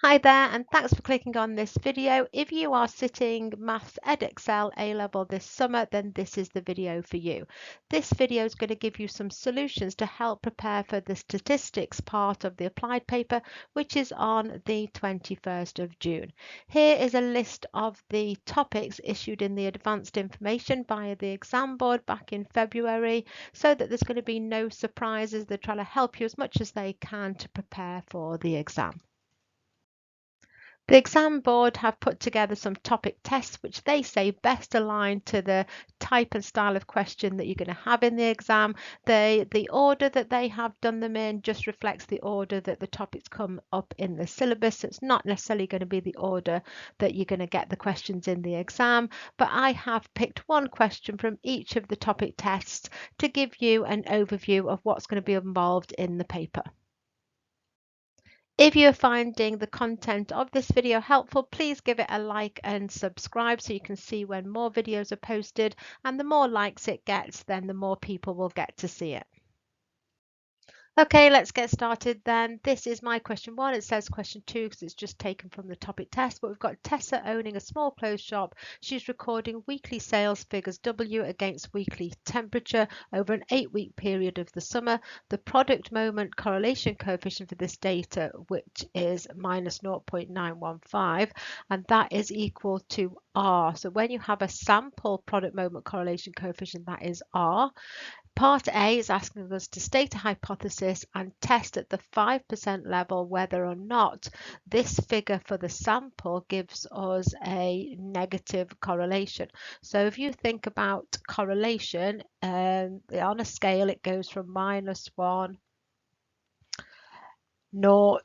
Hi there, and thanks for clicking on this video. If you are sitting Maths Edexcel A level this summer, then this is the video for you. This video is going to give you some solutions to help prepare for the statistics part of the applied paper, which is on the 21st of June. Here is a list of the topics issued in the advanced information via the exam board back in February, so that there's going to be no surprises. They're trying to help you as much as they can to prepare for the exam. The exam board have put together some topic tests which they say best align to the type and style of question that you're going to have in the exam. The order that they have done them in just reflects the order that the topics come up in the syllabus. So it's not necessarily going to be the order that you're going to get the questions in the exam, but I have picked one question from each of the topic tests to give you an overview of what's going to be involved in the paper. If you're finding the content of this video helpful, please give it a like and subscribe so you can see when more videos are posted, and the more likes it gets, then the more people will get to see it. Okay, let's get started then. This is my question 1. It says question 2 because it's just taken from the topic test, but we've got Tessa owning a small clothes shop. She's recording weekly sales figures W against weekly temperature over an 8-week period of the summer. The product moment correlation coefficient for this data, which is minus 0.915, and that is equal to R. So when you have a sample product moment correlation coefficient, that is R. Part A is asking us to state a hypothesis and test at the 5% level whether or not this figure for the sample gives us a negative correlation. So if you think about correlation, on a scale it goes from -1, 0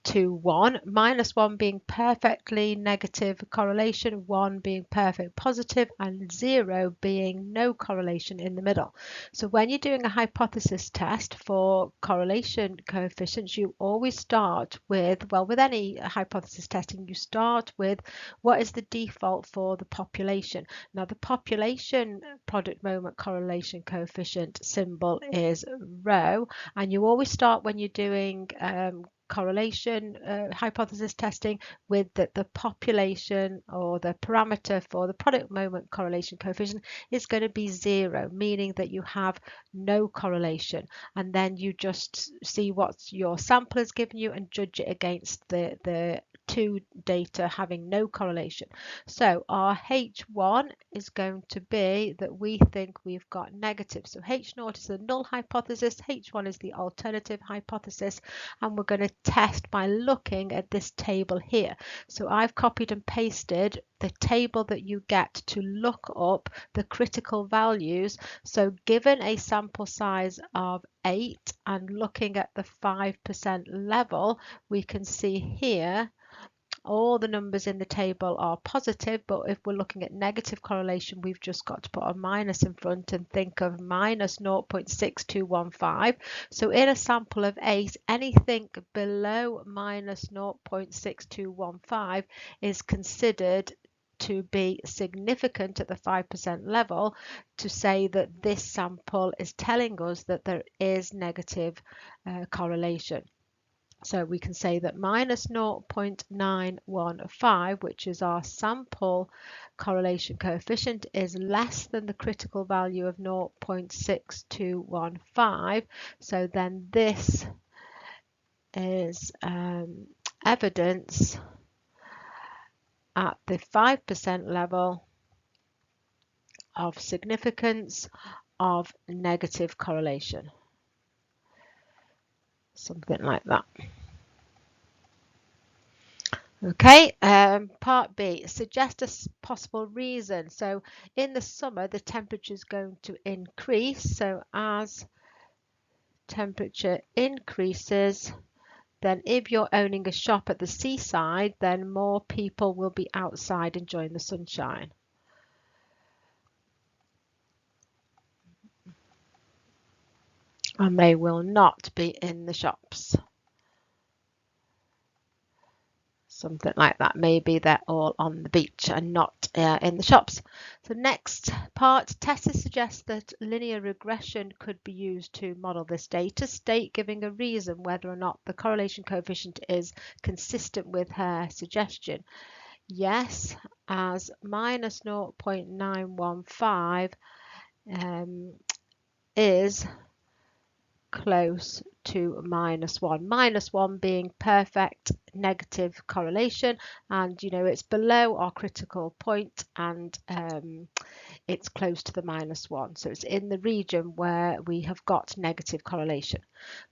to 1, -1 being perfectly negative correlation, 1 being perfect positive, and 0 being no correlation in the middle. So when you're doing a hypothesis test for correlation coefficients, you always start with, well, with any hypothesis testing, you start with what is the default for the population. Now the population product moment correlation coefficient symbol is rho, and you always start when you're doing correlation hypothesis testing with the population, or the parameter for the product moment correlation coefficient is going to be 0, meaning that you have no correlation, and then you just see what your sample has given you and judge it against the two data having no correlation. So our H1 is going to be that we think we've got negative. So H0 is the null hypothesis, H1 is the alternative hypothesis, and we're going to test by looking at this table here. So I've copied and pasted the table that you get to look up the critical values. So given a sample size of 8 and looking at the 5% level, we can see here all the numbers in the table are positive, but if we're looking at negative correlation, we've just got to put a minus in front and think of minus 0.6215. So in a sample of 8, anything below minus 0.6215 is considered to be significant at the 5% level, to say that this sample is telling us that there is negative correlation. So we can say that minus 0.915, which is our sample correlation coefficient, is less than the critical value of 0.6215. So then this is evidence at the 5% level of significance of negative correlation. Something like that. Okay, part B, suggest a possible reason. So in the summer, the temperature is going to increase. So as temperature increases, then if you're owning a shop at the seaside, then more people will be outside enjoying the sunshine. And they will not be in the shops. something like that. Maybe they're all on the beach and not in the shops. So next part, Tessa suggests that linear regression could be used to model this data state, giving a reason whether or not the correlation coefficient is consistent with her suggestion. Yes, as minus 0.915 is close to -1, -1 being perfect negative correlation, and it's below our critical point, and it's close to the -1, so it's in the region where we have got negative correlation.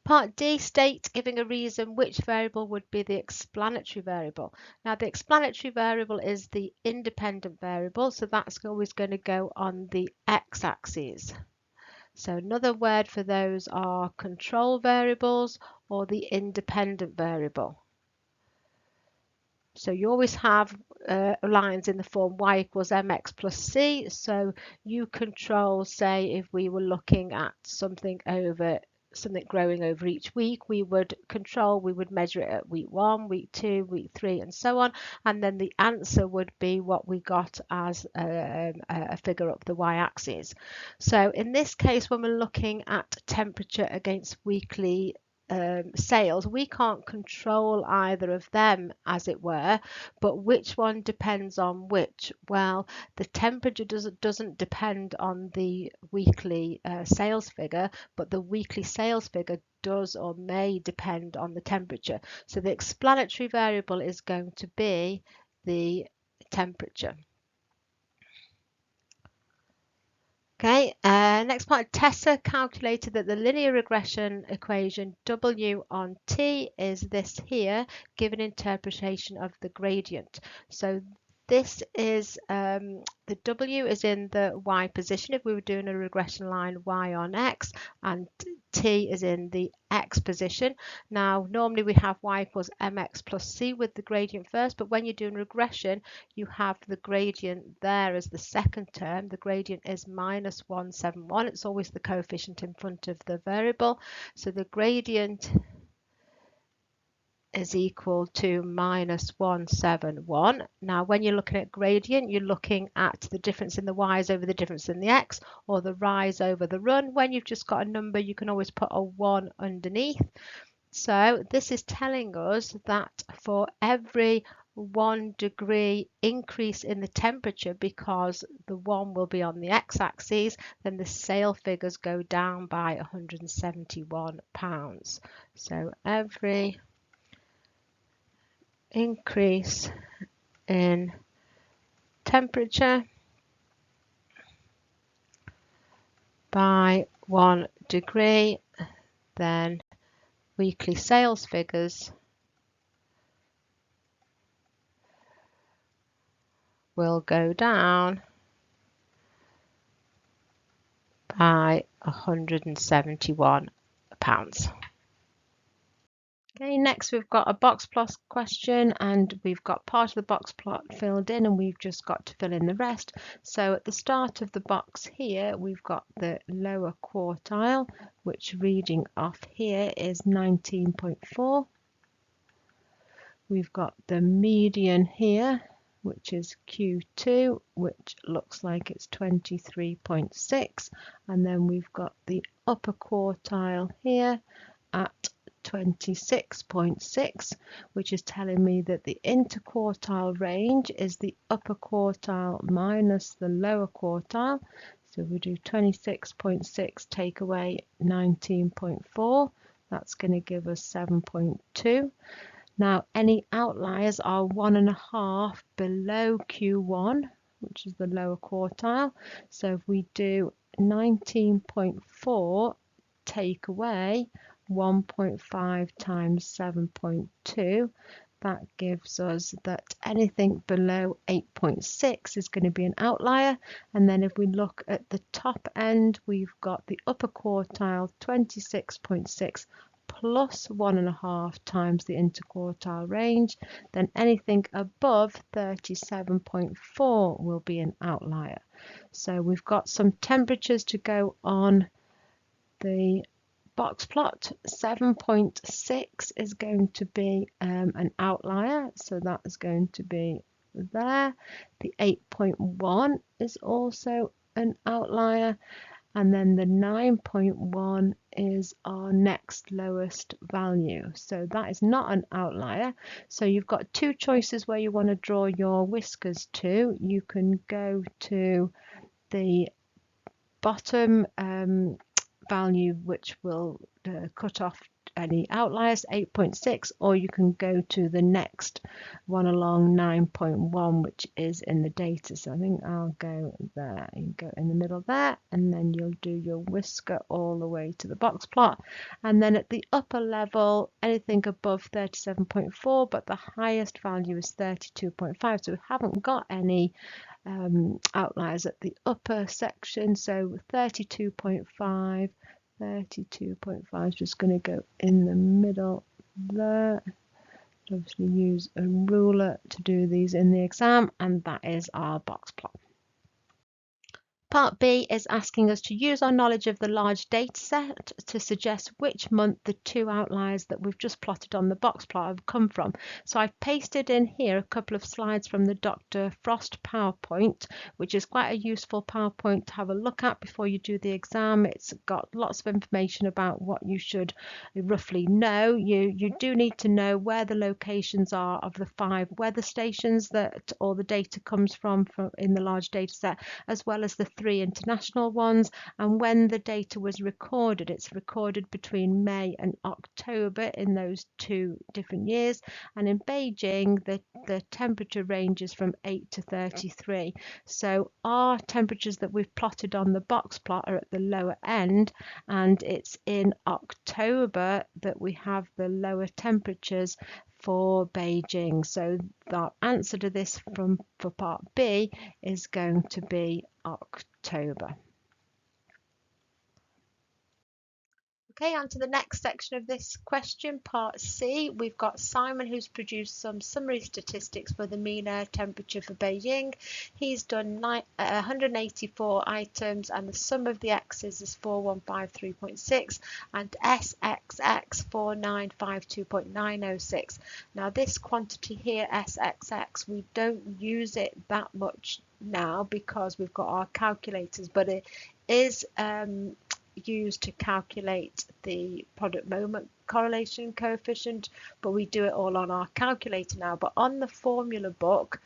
Part D, state giving a reason which variable would be the explanatory variable. Now the explanatory variable is the independent variable, so that's always going to go on the x-axis. So another word for those are control variables or the independent variable. So you always have lines in the form y equals mx plus c. So you control, say, if we were looking at something growing over each week, we would measure it at week 1, week 2, week 3, and so on, and then the answer would be what we got as a figure up the y-axis. So in this case, when we're looking at temperature against weekly sales, we can't control either of them, as it were, but which one depends on which? Well, the temperature doesn't depend on the weekly sales figure, but the weekly sales figure does or may depend on the temperature. So the explanatory variable is going to be the temperature. Okay, next part, Tessa calculated that the linear regression equation W on T is this here, given interpretation of the gradient. So this is, the W is in the Y position if we were doing a regression line Y on X, and T is in the X position. Now, normally we have Y equals mx plus c with the gradient first, but when you're doing regression, you have the gradient there as the second term. The gradient is minus 171. It's always the coefficient in front of the variable. So the gradient is equal to minus 171. Now, when you're looking at gradient, you're looking at the difference in the y's over the difference in the x, or the rise over the run. When you've just got a number, you can always put a 1 underneath. So this is telling us that for every 1 degree increase in the temperature, because the 1 will be on the x-axis, then the sale figures go down by £171. So every increase in temperature by 1 degree, then weekly sales figures will go down by £171. Okay, next we've got a box plot question, and we've got part of the box plot filled in, and we've just got to fill in the rest. So at the start of the box here, we've got the lower quartile, which reading off here is 19.4. We've got the median here, which is Q2, which looks like it's 23.6, and then we've got the upper quartile here at 26.6, which is telling me that the interquartile range is the upper quartile minus the lower quartile. So we do 26.6 take away 19.4, that's going to give us 7.2. Now any outliers are 1.5 below Q1, which is the lower quartile. So if we do 19.4 take away 1.5 times 7.2, that gives us that anything below 8.6 is going to be an outlier. And then if we look at the top end, we've got the upper quartile 26.6 plus 1.5 times the interquartile range, then anything above 37.4 will be an outlier. So we've got some temperatures to go on the box plot. 7.6 is going to be an outlier, so that is going to be there. The 8.1 is also an outlier, and then the 9.1 is our next lowest value. So that is not an outlier. So you've got two choices where you want to draw your whiskers to. You can go to the bottom value, which will cut off any outliers, 8.6, or you can go to the next one along 9.1, which is in the data. So I think I'll go there. You go in the middle there, and then you'll do your whisker all the way to the box plot. And then at the upper level, anything above 37.4, but the highest value is 32.5. So we haven't got any outliers at the upper section. So 32.5 is just going to go in the middle there. Obviously use a ruler to do these in the exam, and that is our box plot. Part B is asking us to use our knowledge of the large data set to suggest which month the two outliers that we've just plotted on the box plot have come from. So I've pasted in here a couple of slides from the Dr. Frost PowerPoint, which is quite a useful PowerPoint to have a look at before you do the exam. It's got lots of information about what you should roughly know. You do need to know where the locations are of the 5 weather stations that all the data comes from in the large data set, as well as the 3 international ones, and when the data was recorded. It's recorded between May and October in those 2 different years, and in Beijing the temperature ranges from 8 to 33. So our temperatures that we've plotted on the box plot are at the lower end, and it's in October that we have the lower temperatures for Beijing. So the answer to this for part B is going to be October. Okay, on to the next section of this question, part C. We've got Simon, who's produced some summary statistics for the mean air temperature for Beijing. He's done 184 items, and the sum of the x's is 4153.6 and SXX 4952.906. Now this quantity here, SXX, we don't use it that much now because we've got our calculators, but it is used to calculate the product moment correlation coefficient, but we do it all on our calculator now. But on the formula book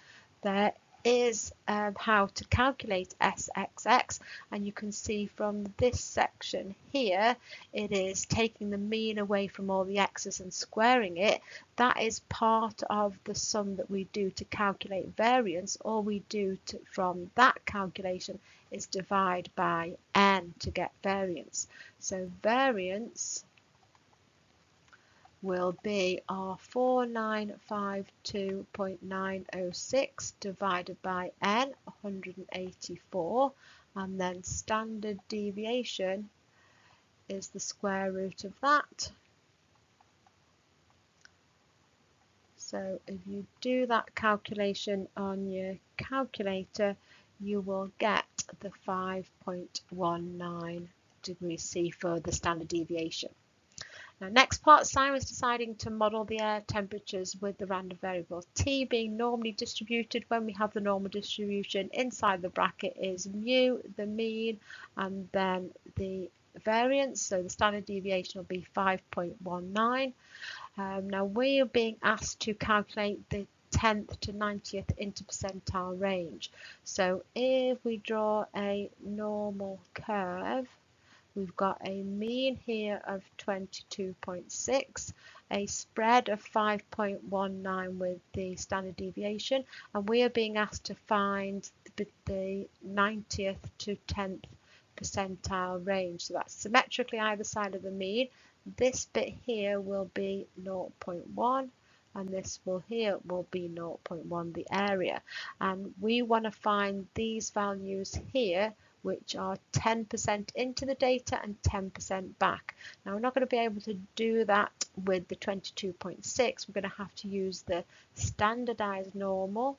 there is how to calculate SXX, and you can see from this section here it is taking the mean away from all the x's and squaring it. That is part of the sum that we do to calculate variance. All we do from that calculation is divide by n to get variance. So variance will be our 4952.906 divided by n, 184, and then standard deviation is the square root of that. So if you do that calculation on your calculator, you will get the 5.19 degrees C for the standard deviation. Now, next part, Simon's deciding to model the air temperatures with the random variable T being normally distributed. When we have the normal distribution, inside the bracket is mu, the mean, and then the variance. So the standard deviation will be 5.19. Now we are being asked to calculate the 10th to 90th interpercentile range. So if we draw a normal curve, we've got a mean here of 22.6, a spread of 5.19 with the standard deviation, and we are being asked to find the 90th to 10th percentile range. So that's symmetrically either side of the mean. This bit here will be 0.1, and this here will be 0.1, the area. And we want to find these values here, which are 10% into the data and 10% back. Now we're not going to be able to do that with the 22.6. We're going to have to use the standardized normal,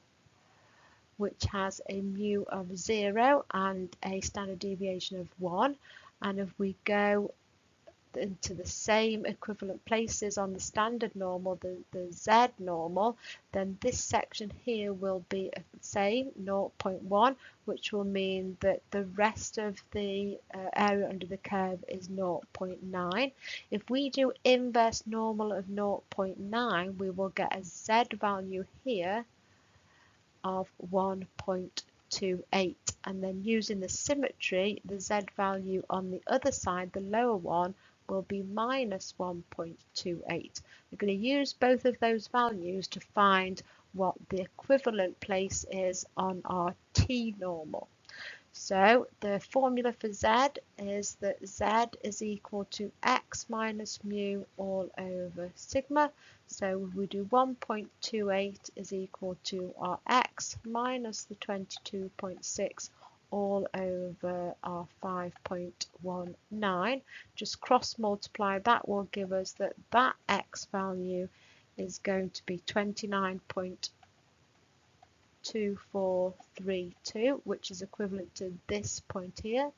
which has a mu of 0 and a standard deviation of 1. And if we go into the same equivalent places on the standard normal, the Z normal, then this section here will be the same, 0.1, which will mean that the rest of the area under the curve is 0.9. If we do inverse normal of 0.9, we will get a Z value here of 1.28, and then using the symmetry, the Z value on the other side, the lower one, will be minus 1.28. We're going to use both of those values to find what the equivalent place is on our T normal. So the formula for Z is that Z is equal to X minus mu all over sigma. So we do 1.28 is equal to our X minus the 22.6 all over our 5.19. Just cross multiply, that will give us that X value is going to be 29.2432, which is equivalent to this point here,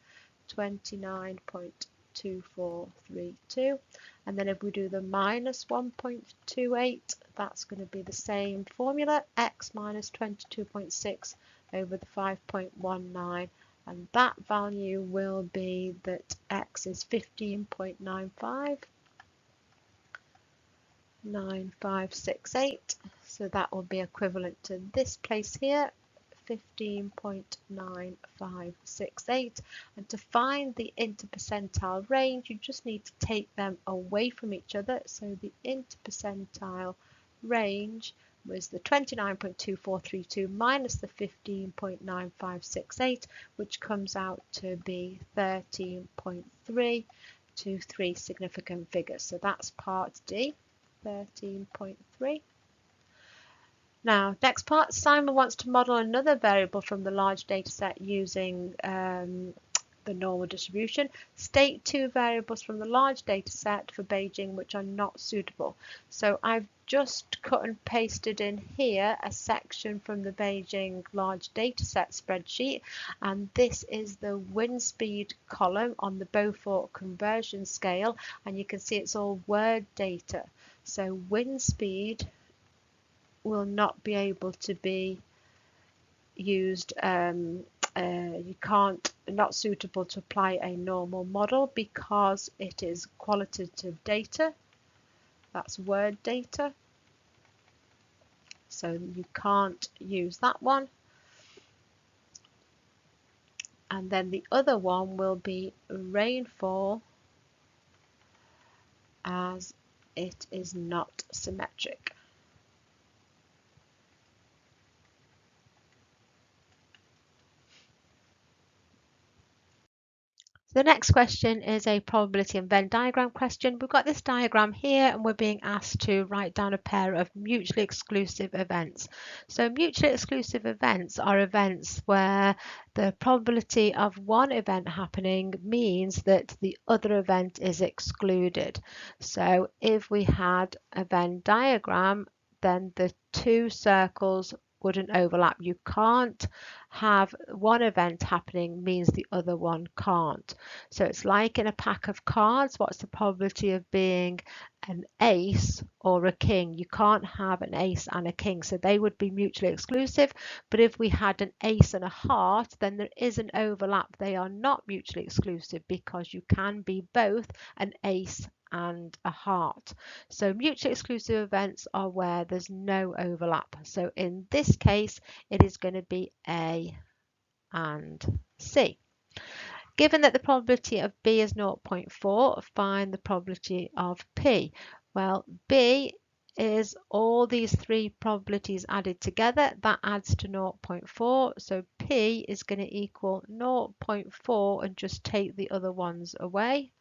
29.2432. And then if we do the minus 1.28, that's going to be the same formula, X minus 22.6 over the 5.19, and that value will be that X is 15.9568, so that will be equivalent to this place here, 15.9568. And to find the interpercentile range, you just need to take them away from each other. So the interpercentile range was the 29.2432 minus the 15.9568, which comes out to be 13.323 significant figures. So that's part D, 13.3. Now, next part, Simon wants to model another variable from the large data set using the normal distribution. State two variables from the large data set for Beijing which are not suitable. So I've just cut and pasted in here a section from the Beijing large data set spreadsheet, and this is the wind speed column on the Beaufort conversion scale, and you can see it's all word data. So wind speed will not be able to be used, you can't, not suitable to apply a normal model because it is qualitative data, that's word data, so you can't use that one. And then the other one will be rainfall, as it is not symmetric. The next question is a probability and Venn diagram question. We've got this diagram here and we're being asked to write down a pair of mutually exclusive events. So mutually exclusive events are events where the probability of one event happening means that the other event is excluded. So if we had a Venn diagram, then the two circles wouldn't overlap. You can't have one event happening means the other one can't. So it's like in a pack of cards, what's the probability of being an ace or a king? You can't have an ace and a king, so they would be mutually exclusive. But if we had an ace and a heart, then there is an overlap. They are not mutually exclusive because you can be both an ace and a heart. So mutually exclusive events are where there's no overlap. So in this case, it is going to be A and C. Given that the probability of B is 0.4, find the probability of P. Well, B is all these three probabilities added together. That adds to 0.4. So P is going to equal 0.4 and just take the other ones away.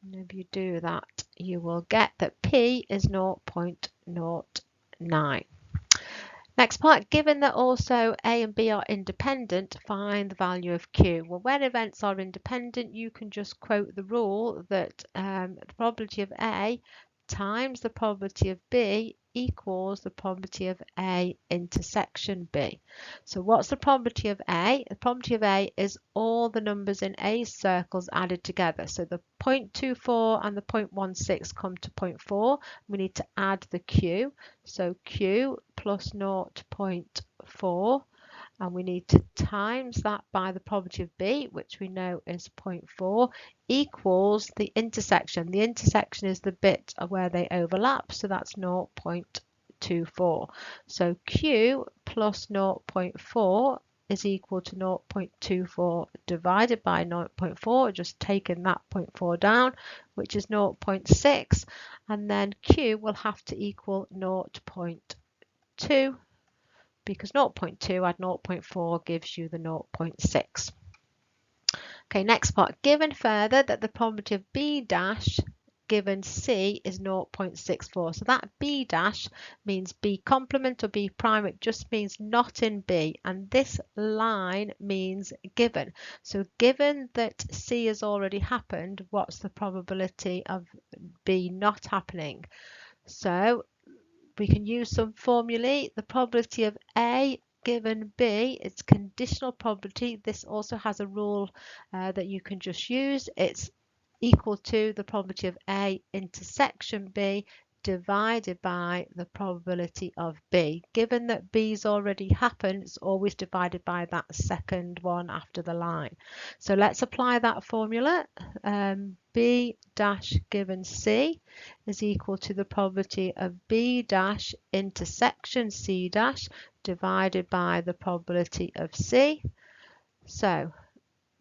And if you do that, you will get that P is 0.09. Next part, given that also A and B are independent, find the value of Q. Well, when events are independent, you can just quote the rule that the probability of A times the probability of B equals the probability of A intersection B. So what's the probability of A? The probability of A is all the numbers in A's circles added together. So the 0.24 and the 0.16 come to 0.4. We need to add the Q. So Q plus 0.4. And we need to times that by the probability of B, which we know is 0.4, equals the intersection. The intersection is the bit where they overlap, so that's 0.24. So Q plus 0.4 is equal to 0.24 divided by 0.4, just taking that 0.4 down, which is 0.6, and then Q will have to equal 0.2, because 0.2 add 0.4 gives you the 0.6. Okay, next part. Given further that the probability of B dash given C is 0.64. So that B dash means B complement or B prime. It just means not in B. And this line means given. So given that C has already happened, what's the probability of B not happening? So we can use some formulae. The probability of A given B, it's conditional probability. This also has a rule that you can just use. It's equal to the probability of A intersection B divided by the probability of B. Given that B's already happened, it's always divided by that second one after the line. So let's apply that formula. B dash given C is equal to the probability of B dash intersection C dash divided by the probability of C. So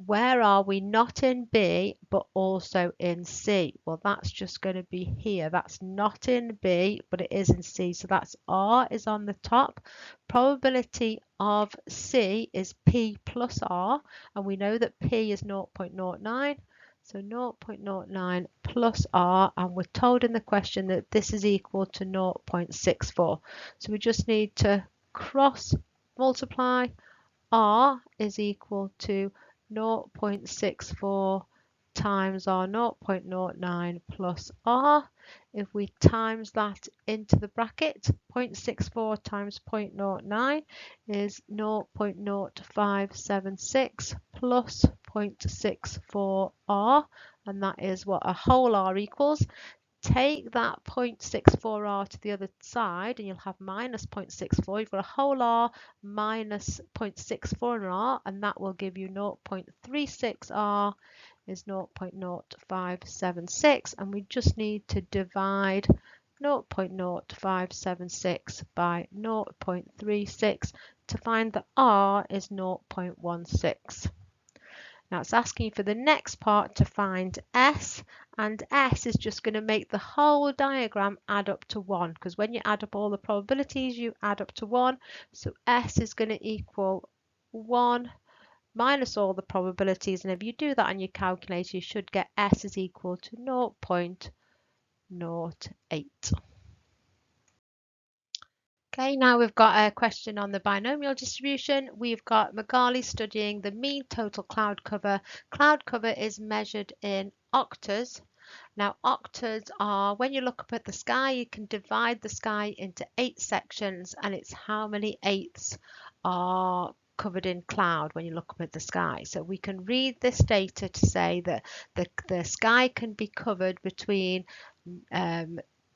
where are we not in B but also in C? Well, that's just going to be here. That's not in B but it is in C. So that's R is on the top. Probability of C is P plus R, and we know that P is 0.09. So 0.09 plus R, and we're told in the question that this is equal to 0.64. So we just need to cross multiply. R is equal to 0.64 times our 0.09 plus R. If we times that into the bracket, 0.64 times 0.09 is 0.0576 plus 0.64 R, and that is what a whole R equals. Take that 0.64R to the other side and you'll have minus 0.64. You've got a whole R minus 0.64R, and that will give you 0.36R is 0.0576, and we just need to divide 0.0576 by 0.36 to find that R is 0.16. Now it's asking for the next part to find S, and S is just going to make the whole diagram add up to 1, because when you add up all the probabilities you add up to 1. So S is going to equal 1 minus all the probabilities, and if you do that on your calculator you should get S is equal to 0.08. Okay, now we've got a question on the binomial distribution. We've got Magali studying the mean total cloud cover. Cloud cover is measured in octas. Now octas are, when you look up at the sky, you can divide the sky into 8 sections, and it's how many eighths are covered in cloud when you look up at the sky. So we can read this data to say that the sky can be covered between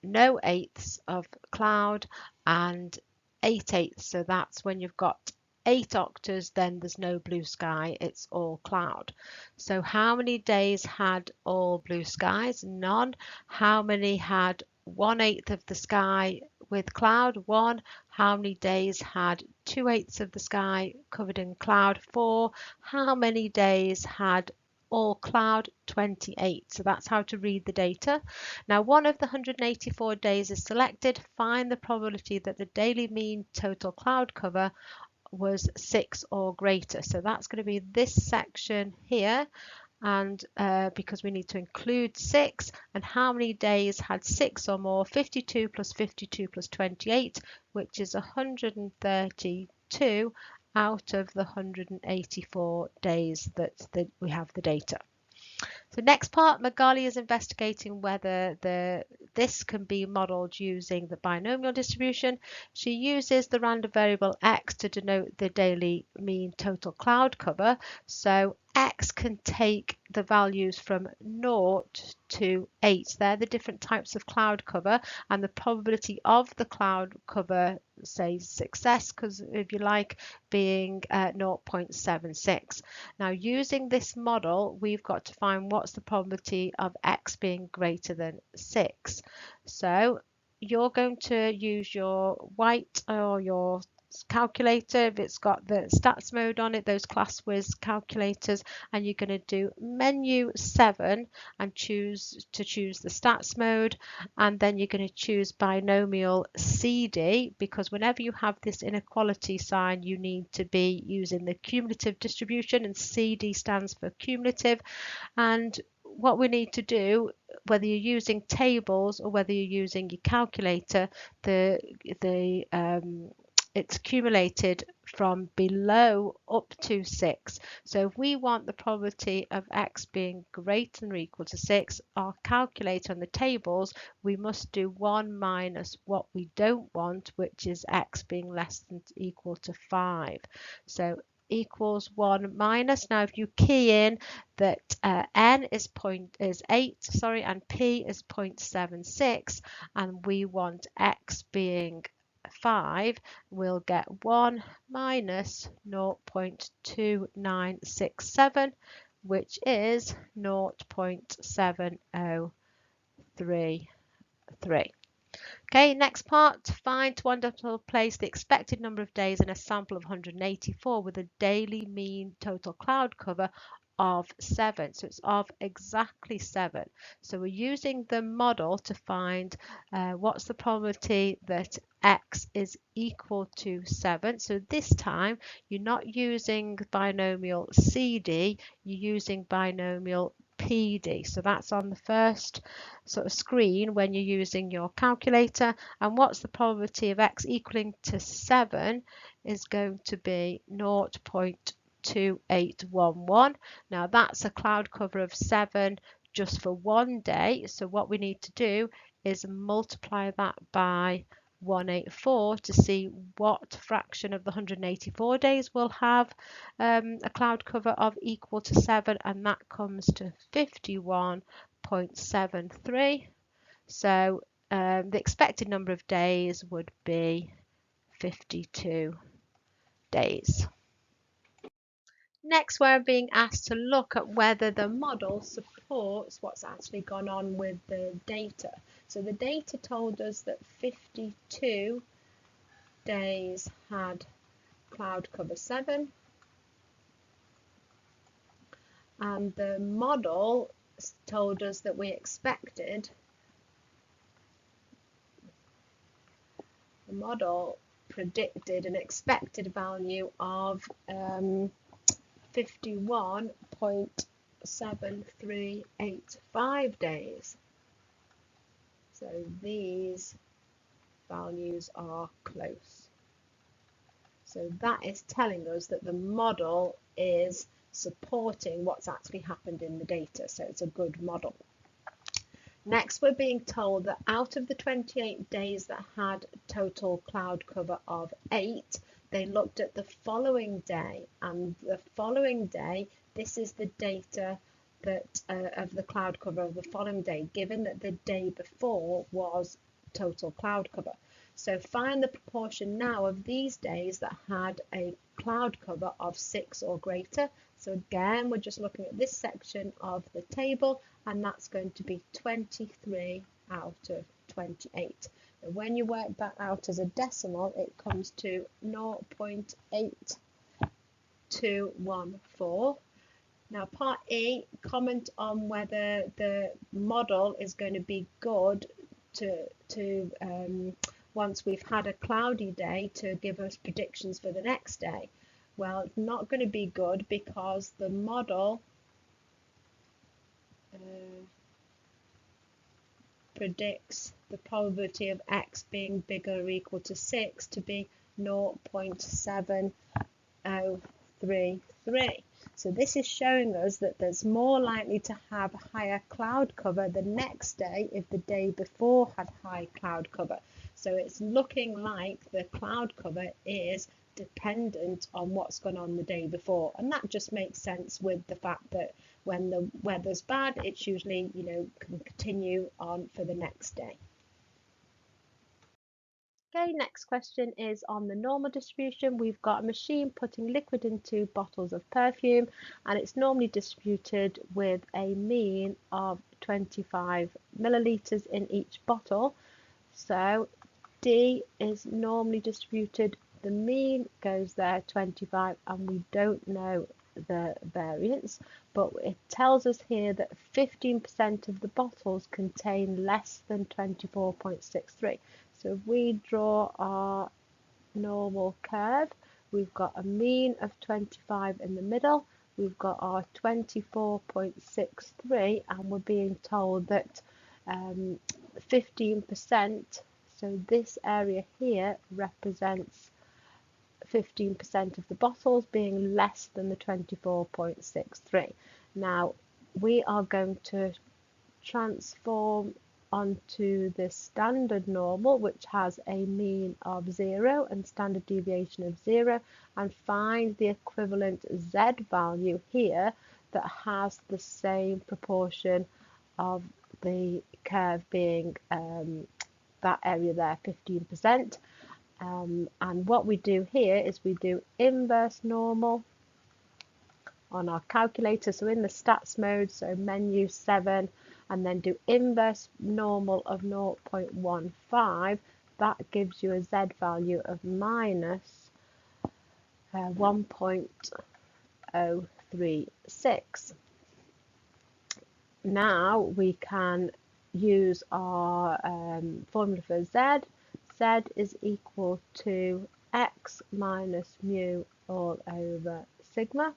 no eighths of cloud and 8/8. So that's when you've got 8 octas, then there's no blue sky, it's all cloud. So how many days had all blue skies? None. How many had 1/8 of the sky with cloud? 1. How many days had 2/8 of the sky covered in cloud? 4. How many days had all cloud? 28. So that's how to read the data. Now one of the 184 days is selected. Find the probability that the daily mean total cloud cover was 6 or greater. So that's going to be this section here, and because we need to include 6, and how many days had 6 or more? 52 plus 52 plus 28, which is 132 out of the 184 days that we have the data. So next part, Magali is investigating whether this can be modelled using the binomial distribution. She uses the random variable x to denote the daily mean total cloud cover. So x can take the values from 0 to 8. They're the different types of cloud cover, and the probability of the cloud cover, say success, because if you like, being 0.76. Now, using this model, we've got to find what's the probability of x being greater than 6. So you're going to use your white or your calculator if it's got the stats mode on it, those class whiz calculators, and you're going to do menu 7 and choose the stats mode, and then you're going to choose binomial CD, because whenever you have this inequality sign you need to be using the cumulative distribution, and CD stands for cumulative. And what we need to do, whether you're using tables or whether you're using your calculator, it's accumulated from below up to 6. So if we want the probability of x being greater than or equal to 6, our calculator on the tables, we must do 1 minus what we don't want, which is x being less than or equal to 5. So equals 1 minus. Now if you key in that n is 8, and p is 0.76, and we want x being 5, we'll get 1 minus 0.2967, which is 0.7033. Okay, next part, find to one decimal place the expected number of days in a sample of 184 with a daily mean total cloud cover of 7. So it's of exactly 7. So we're using the model to find what's the probability that x is equal to 7. So this time you're not using binomial CD, you're using binomial PD. So that's on the first sort of screen when you're using your calculator. And what's the probability of x equaling to 7 is going to be 0.2811. Now that's a cloud cover of 7 just for one day. So what we need to do is multiply that by 184 to see what fraction of the 184 days will have a cloud cover of equal to 7, and that comes to 51.73. So the expected number of days would be 52 days. Next, we're being asked to look at whether the model supports what's actually gone on with the data. So the data told us that 52 days had cloud cover 7, and the model told us that we expected, the model predicted an expected value of 51.7385 days. So these values are close. So that is telling us that the model is supporting what's actually happened in the data. So it's a good model. Next, we're being told that out of the 28 days that had total cloud cover of 8, they looked at the following day, and the following day, this is the data that of the cloud cover of the following day, given that the day before was total cloud cover. So find the proportion now of these days that had a cloud cover of 6 or greater. So again, we're just looking at this section of the table, and that's going to be 23 out of 28. And when you work that out as a decimal, it comes to 0.8214. Now part E, comment on whether the model is going to be good to once we've had a cloudy day to give us predictions for the next day. Well, it's not going to be good because the model predicts the probability of x being bigger or equal to 6 to be 0.7033. So this is showing us that there's more likely to have higher cloud cover the next day if the day before had high cloud cover. So it's looking like the cloud cover is dependent on what's gone on the day before, and that just makes sense with the fact that when the weather's bad, it's usually, you know, can continue on for the next day. Okay, next question is on the normal distribution. We've got a machine putting liquid into bottles of perfume, and it's normally distributed with a mean of 25 millilitres in each bottle. So D is normally distributed, the mean goes there 25, and we don't know the variance, but it tells us here that 15% of the bottles contain less than 24.63. So if we draw our normal curve, we've got a mean of 25 in the middle, we've got our 24.63, and we're being told that 15%, so this area here represents 15% of the bottles being less than the 24.63. Now we are going to transform onto the standard normal, which has a mean of 0 and standard deviation of 0, and find the equivalent Z value here that has the same proportion of the curve being that area there, 15%. And what we do here is we do inverse normal on our calculator, so in the stats mode, so menu 7, and then do inverse normal of 0.15. That gives you a Z value of minus 1.036. Now we can use our formula for Z. Z is equal to x minus mu all over sigma,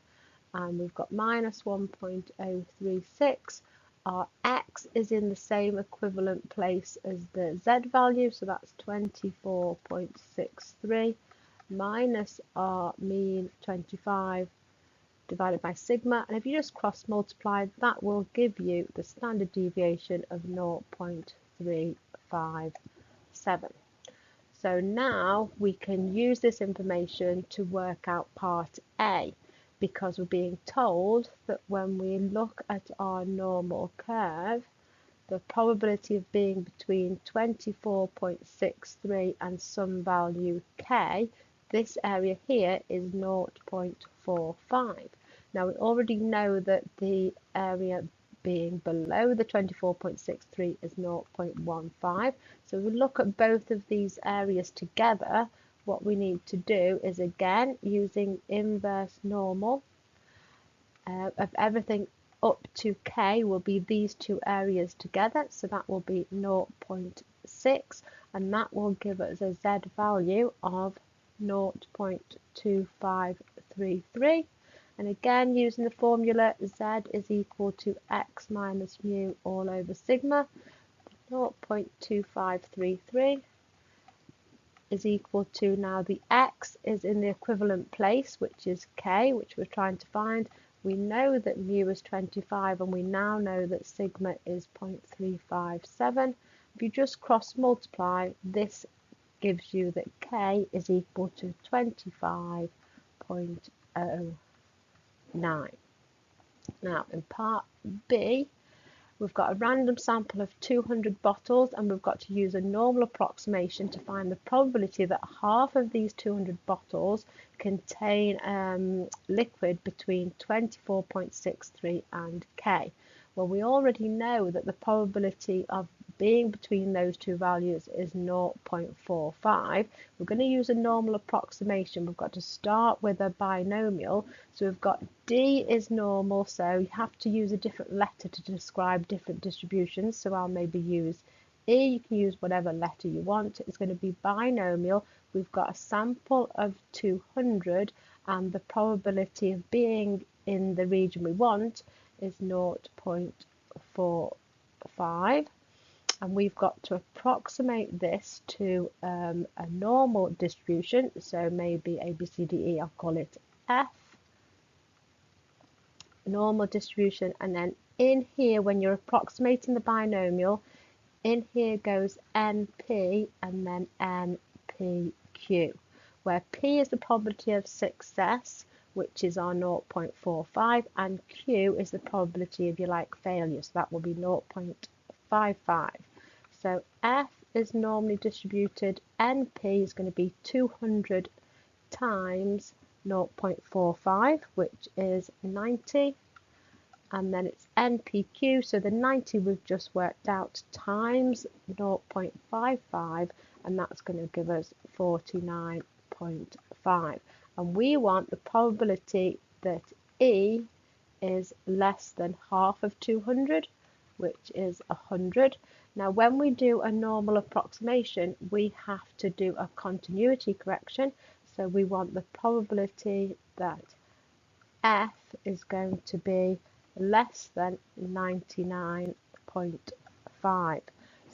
and we've got minus 1.036. Our x is in the same equivalent place as the Z value, so that's 24.63 minus our mean 25 divided by sigma, and if you just cross multiply, that will give you the standard deviation of 0.357. So now we can use this information to work out part A, because we're being told that when we look at our normal curve, the probability of being between 24.63 and some value k, this area here is 0.45. Now we already know that the area being below the 24.63 is 0.15. So we look at both of these areas together. What we need to do is, again, using inverse normal of everything up to k will be these two areas together, so that will be 0.6, and that will give us a Z value of 0.2533. And again, using the formula, Z is equal to x minus mu all over sigma. 0.2533 is equal to, now the x is in the equivalent place, which is k, which we're trying to find. We know that mu is 25, and we now know that sigma is 0.357. If you just cross multiply, this gives you that k is equal to 25.09. Now in part B, we've got a random sample of 200 bottles, and we've got to use a normal approximation to find the probability that half of these 200 bottles contain liquid between 24.63 and K. Well, we already know that the probability of being between those two values is 0.45. We're going to use a normal approximation. We've got to start with a binomial. So we've got D is normal, so you have to use a different letter to describe different distributions. So I'll maybe use E. You can use whatever letter you want. It's going to be binomial. We've got a sample of 200, and the probability of being in the region we want is 0.45. And we've got to approximate this to a normal distribution, so maybe A, B, C, D, E, I'll call it F. normal distribution, and then in here, when you're approximating the binomial, in here goes NP and then NPQ, where P is the probability of success, which is our 0.45, and Q is the probability of, failure, so that will be 0.55. So F is normally distributed, NP is going to be 200 times 0.45, which is 90, and then it's NPQ, so the 90 we've just worked out, times 0.55, and that's going to give us 49.5. And we want the probability that E is less than half of 200, which is 100. Now, when we do a normal approximation, we have to do a continuity correction. So we want the probability that F is going to be less than 99.5.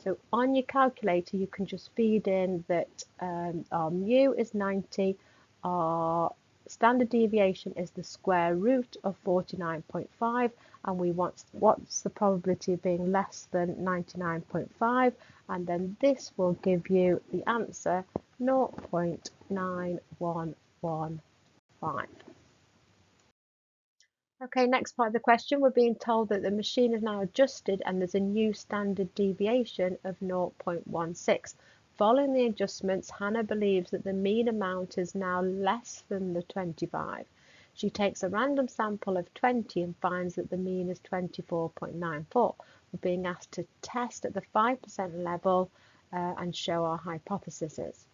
So on your calculator, you can just feed in that our mu is 90, our standard deviation is the square root of 49.5, and we want what's the probability of being less than 99.5, and then this will give you the answer 0.9115. Okay, next part of the question, we're being told that the machine is now adjusted and there's a new standard deviation of 0.16. Following the adjustments, Hannah believes that the mean amount is now less than the 25. She takes a random sample of 20 and finds that the mean is 24.94. We're being asked to test at the 5% level and show our hypotheses.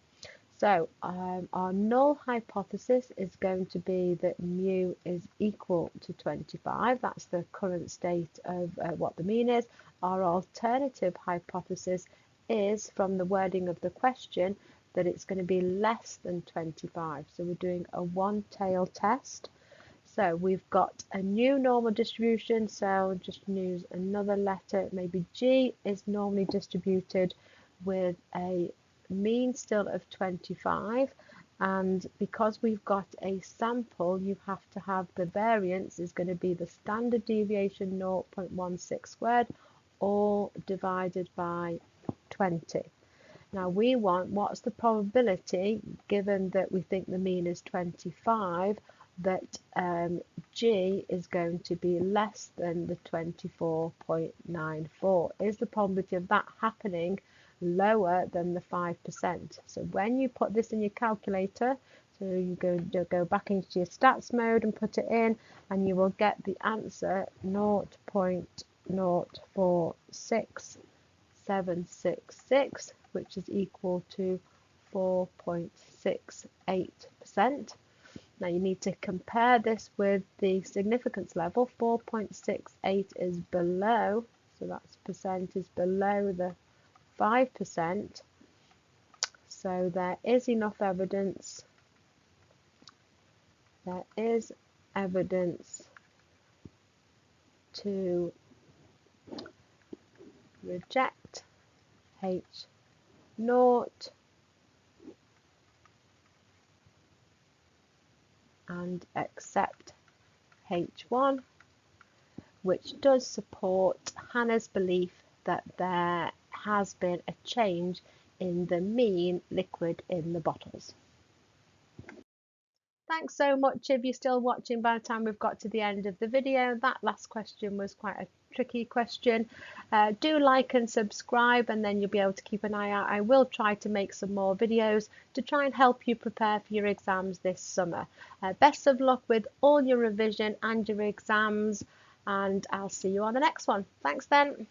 So our null hypothesis is going to be that mu is equal to 25. That's the current state of what the mean is. Our alternative hypothesis is, from the wording of the question, that it's going to be less than 25. So we're doing a one-tail test. So we've got a new normal distribution, so I'll just use another letter. Maybe G is normally distributed with a mean still of 25, and because we've got a sample, you have to have the variance is going to be the standard deviation 0.16 squared, all divided by 20. Now we want what's the probability, given that we think the mean is 25, that G is going to be less than the 24.94. Is the probability of that happening lower than the 5%? So when you put this in your calculator, so you go back into your stats mode and put it in, and you will get the answer 0.046766, which is equal to 4.68%. Now you need to compare this with the significance level. 4.68 is below, so that's percent is below the 5%. So there is enough evidence. There is evidence to reject H0 and accept H1, which does support Hannah's belief that there has been a change in the mean liquid in the bottles. Thanks so much if you're still watching by the time we've got to the end of the video. That last question was quite a tricky question. Do like and subscribe, and then you'll be able to keep an eye out. I will try to make some more videos to try and help you prepare for your exams this summer. Best of luck with all your revision and your exams, and I'll see you on the next one. Thanks then.